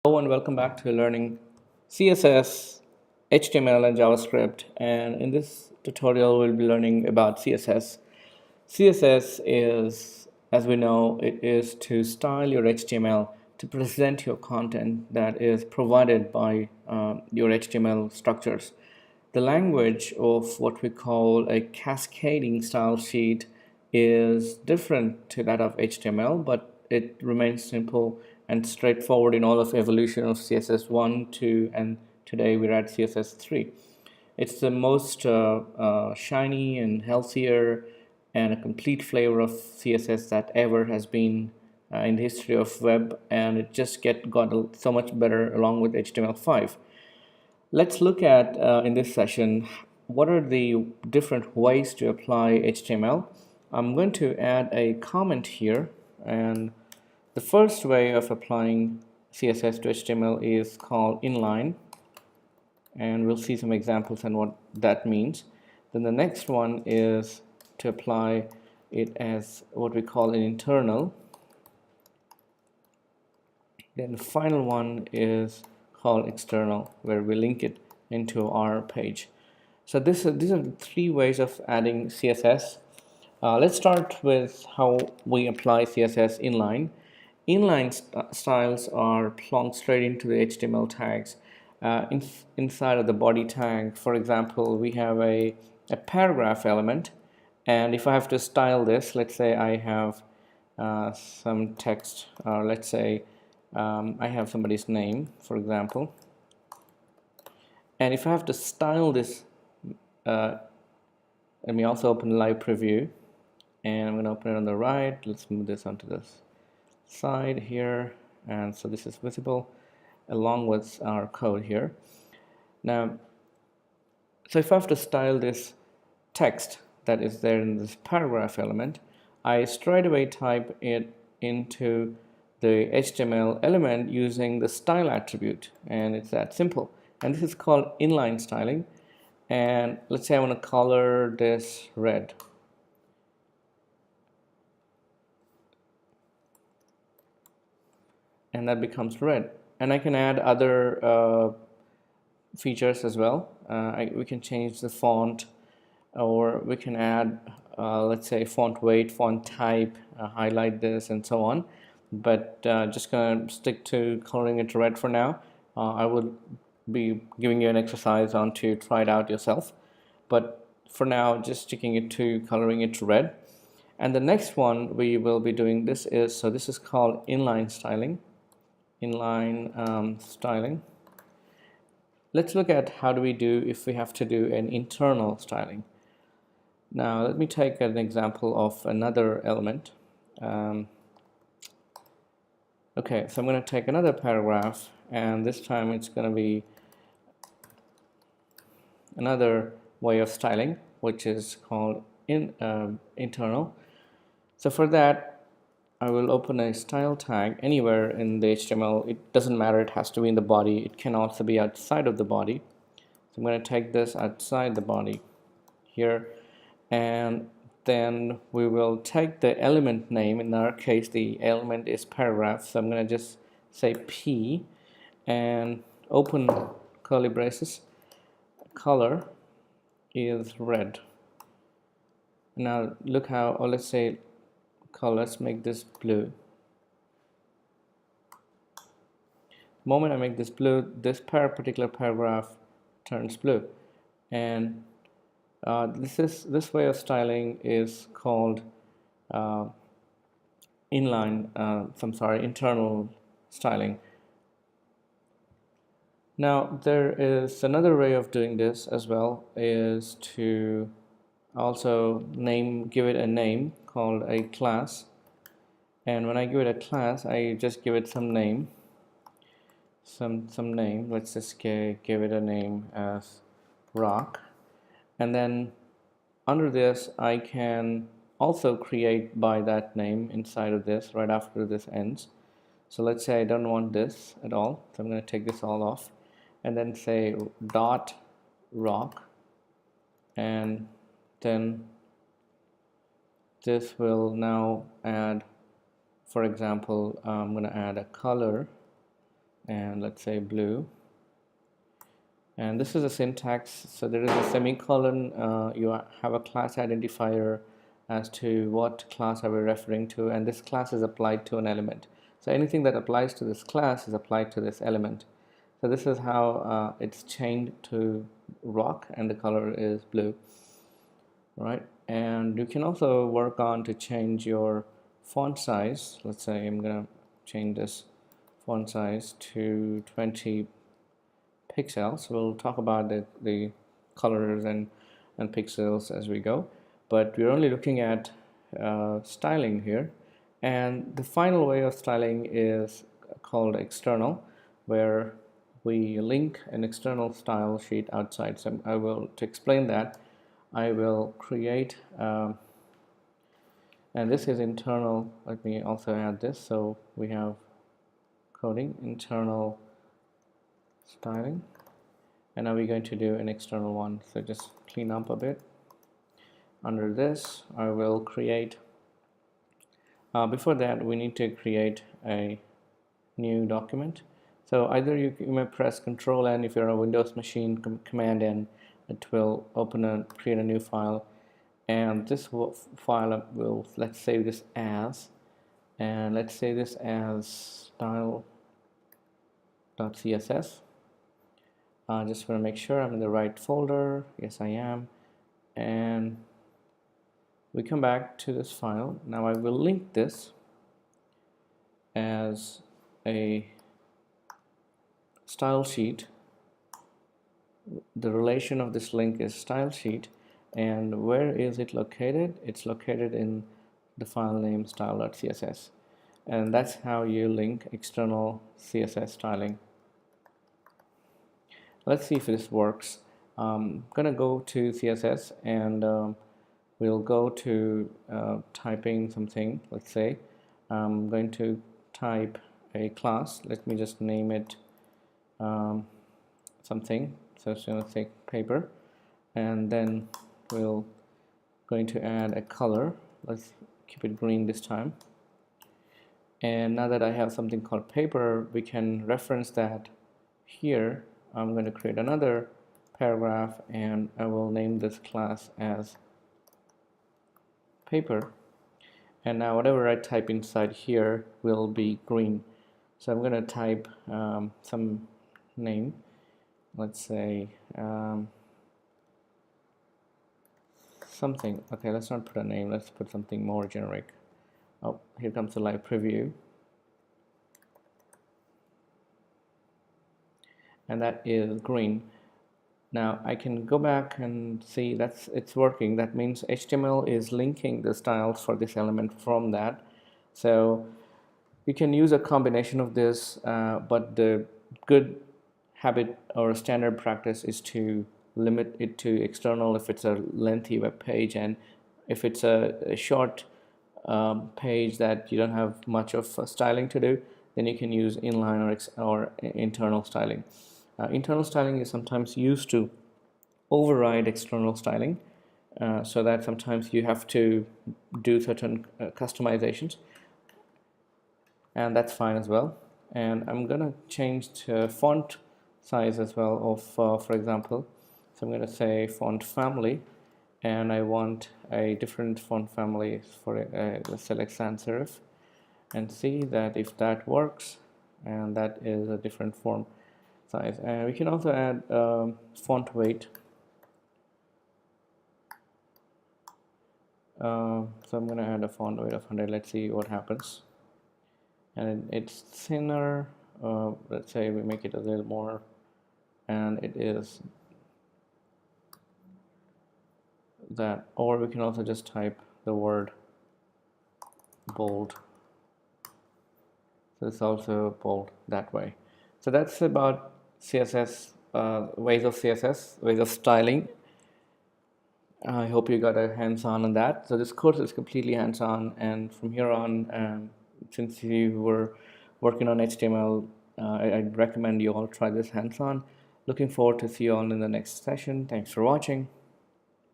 Hello and welcome back to learning CSS, HTML and JavaScript, and in this tutorial we'll be learning about CSS. CSS is, as we know, it is to style your HTML, to present your content that is provided by your HTML structures. The language of what we call a cascading style sheet is different to that of HTML, but it remains simple and straightforward in all of evolution of CSS 1, 2, and today we're at CSS 3. It's the most shiny and healthier and a complete flavor of CSS that ever has been in the history of web, and it just got so much better along with HTML5. Let's look at in this session what are the different ways to apply HTML. I'm going to add a comment here, and the first way of applying CSS to HTML is called inline, and we'll see some examples and what that means. Then the next one is to apply it as what we call an internal. Then the final one is called external, where we link it into our page. So these are the three ways of adding CSS. Let's start with how we apply CSS inline. Inline styles are plugged straight into the HTML tags. Inside of the body tag, for example, we have a paragraph element, and if I have to style this, let's say I have some text, or let's say I have somebody's name, for example, and if I have to style this, let me also open live preview, and I'm going to open it on the right. Let's move this onto this side here, and so this is visible along with our code here. Now, so if I have to style this text that is there in this paragraph element, I straight away type it into the HTML element using the style attribute, and it's that simple. And this is called inline styling. And let's say I want to color this red, and that becomes red. And I can add other features as well. We can change the font, or we can add let's say font weight, font type, highlight this, and so on. But just gonna stick to coloring it red for now. I would be giving you an exercise on to try it out yourself, but for now just sticking it to coloring it red. And the next one we will be doing this is, so this is called inline styling. Styling. Let's look at how do we do if we have to do an internal styling. Now let me take an example of another element. Okay, so I'm going to take another paragraph, and this time it's going to be another way of styling, which is called internal. So for that, I will open a style tag anywhere in the HTML. It doesn't matter, it has to be in the body. It can also be outside of the body. So I'm going to take this outside the body here, and then we will take the element name. In our case, the element is paragraph, so I'm going to just say P and open curly braces. Color is red. Now look how, or let's say color, let's make this blue. The moment I make this blue, this particular paragraph turns blue, and this way of styling is called internal styling. Now there is another way of doing this as well, is to also give it a name called a class. And when I give it a class, I just give it some name, some name. Let's just give it a name as rock. And then under this, I can also create by that name inside of this right after this ends. So let's say I don't want this at all, so I'm going to take this all off, and then say dot rock, and then this will now add For example, I'm going to add a color, and let's say blue. And this is a syntax. So there is a semicolon. You have a class identifier as to what class are we referring to, and this class is applied to an element. So anything that applies to this class is applied to this element. So this is how it's chained to rock, and the color is blue, right? And you can also work on to change your font size. Let's say I'm gonna change this font size to 20 pixels. We'll talk about the colors and pixels as we go, but we're only looking at styling here. And the final way of styling is called external, where we link an external style sheet outside. So I will, to explain that, I will create and this is internal. Let me also add this. So we have coding internal styling, and now we're going to do an external one. So just clean up a bit. Under this I will create before that we need to create a new document. So either you may press Control N if you're on a Windows machine, Command N. It will create a new file, and this file will, let's save this as, and let's save this as style.css. Just want to make sure I'm in the right folder. Yes, I am. And we come back to this file. Now I will link this as a style sheet. The relation of this link is style sheet, and where is it located? It's located in the file name style.css, and that's how you link external CSS styling. Let's see if this works. I'm gonna go to CSS, and we'll go to typing something. Let's say I'm going to type a class. Let me just name it something. So it's going to say paper, and then we'll going to add a color. Let's keep it green this time. And now that I have something called paper, we can reference that here. I'm going to create another paragraph, and I will name this class as paper. And now whatever I type inside here will be green. So I'm going to type some name. Let's say something. Okay, let's not put a name. Let's put something more generic. Oh, here comes the live preview. And that is green. Now I can go back and see it's working. That means HTML is linking the styles for this element from that. So you can use a combination of this, but the good habit or standard practice is to limit it to external if it's a lengthy web page, and if it's a short page that you don't have much of styling to do, then you can use inline or internal styling. Internal styling is sometimes used to override external styling, so that sometimes you have to do certain customizations, and that's fine as well. And I'm gonna change to font size as well of for example, so I'm going to say font family, and I want a different font family for let's select sans serif, and see that if that works, and that is a different font size. And we can also add font weight. So I'm going to add a font weight of 100. Let's see what happens. And it's thinner. Let's say we make it a little more, and it is that. Or we can also just type the word bold. So it's also bold that way. So that's about CSS, ways of styling. I hope you got a hands-on on that. So this course is completely hands-on, and from here on, since you were working on HTML, I'd recommend you all try this hands-on. Looking forward to see you all in the next session. Thanks for watching.